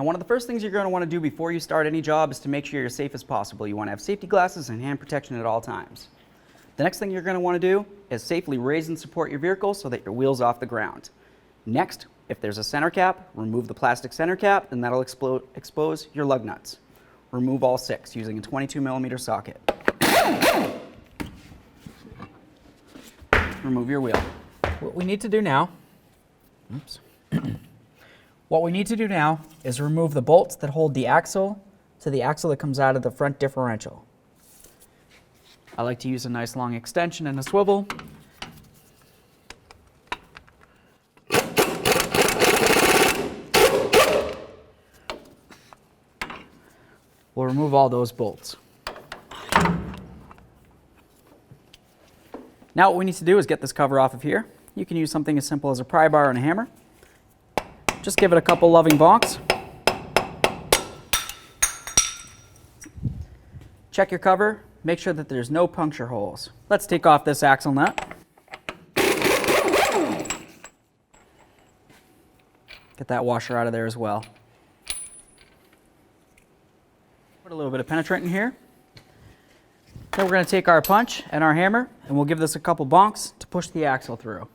one of the first things you're going to want to do before you start any job is to make sure you're safe as possible. You want to have safety glasses and hand protection at all times. The next thing you're going to want to do is safely raise and support your vehicle so that your wheel's off the ground. Next, if there's a center cap, remove the plastic center cap and that'll expose your lug nuts. Remove all 6 using a 22mm socket. Remove your wheel. What we need to do now, what we need to do now is remove the bolts that hold the axle to the axle that comes out of the front differential. I like to use a nice long extension and a swivel. We'll remove all those bolts. Now what we need to do is get this cover off of here. You can use something as simple as a pry bar and a hammer. Just give it a couple loving bonks. Check your cover, make sure that there's no puncture holes. Let's take off this axle nut. Get that washer out of there as well. Put a little bit of penetrant in here. Then we're going to take our punch and our hammer and we'll give this a couple bonks to push the axle through.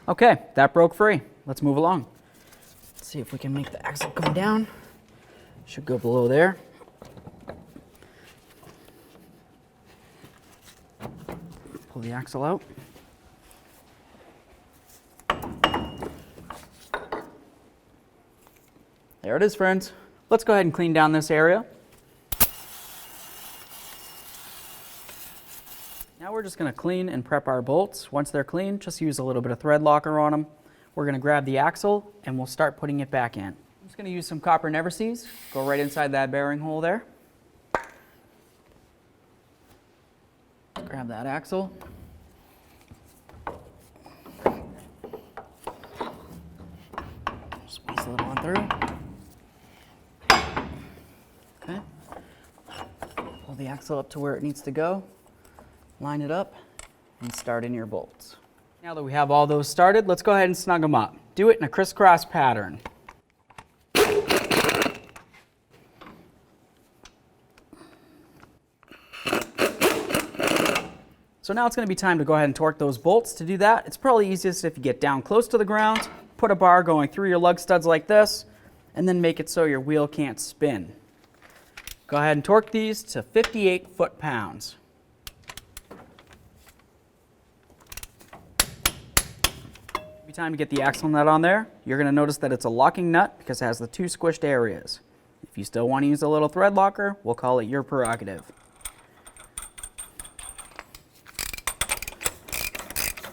Okay, that broke free. Let's move along. Let's see if we can make the axle come down. Should go below there. Pull the axle out. There it is, friends. Let's go ahead and clean down this area. Now we're just going to clean and prep our bolts. Once they're clean, just use a little bit of thread locker on them. We're going to grab the axle and we'll start putting it back in. I'm just going to use some copper never-sees. Go right inside that bearing hole there. Grab that axle. Squeeze a little on through. Okay. Pull the axle up to where it needs to go. Line it up and start in your bolts. Now that we have all those started, let's go ahead and snug them up. Do it in a crisscross pattern. So now it's going to be time to go ahead and torque those bolts. To do that, it's probably easiest if you get down close to the ground, put a bar going through your lug studs like this, and then make it so your wheel can't spin. Go ahead and torque these to 58 foot-pounds. Every time you get the axle nut on there, you're going to notice that it's a locking nut because it has the 2 squished areas. If you still want to use a little thread locker, we'll call it your prerogative.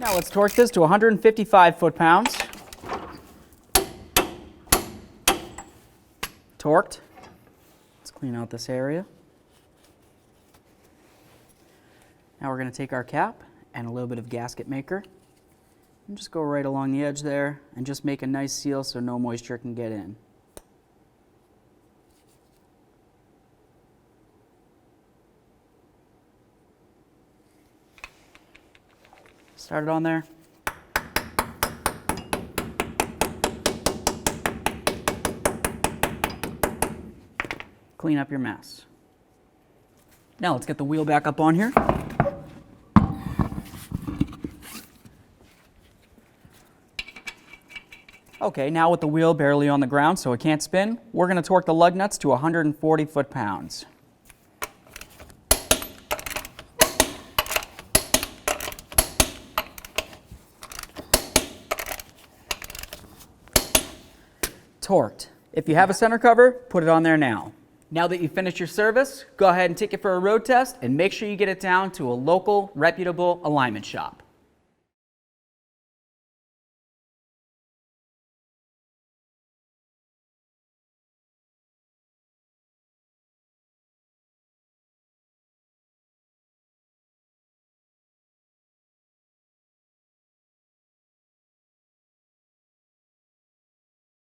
Now let's torque this to 155 foot-pounds. Torqued. Let's clean out this area. Now we're going to take our cap and a little bit of gasket maker and just go right along the edge there and just make a nice seal so no moisture can get in. Start it on there. Clean up your mess. Now let's get the wheel back up on here. Okay, now with the wheel barely on the ground so it can't spin, we're going to torque the lug nuts to 140 foot-pounds. Torqued. If you have a center cover, put it on there now. Now that you've finished your service, go ahead and take it for a road test and make sure you get it down to a local, reputable alignment shop.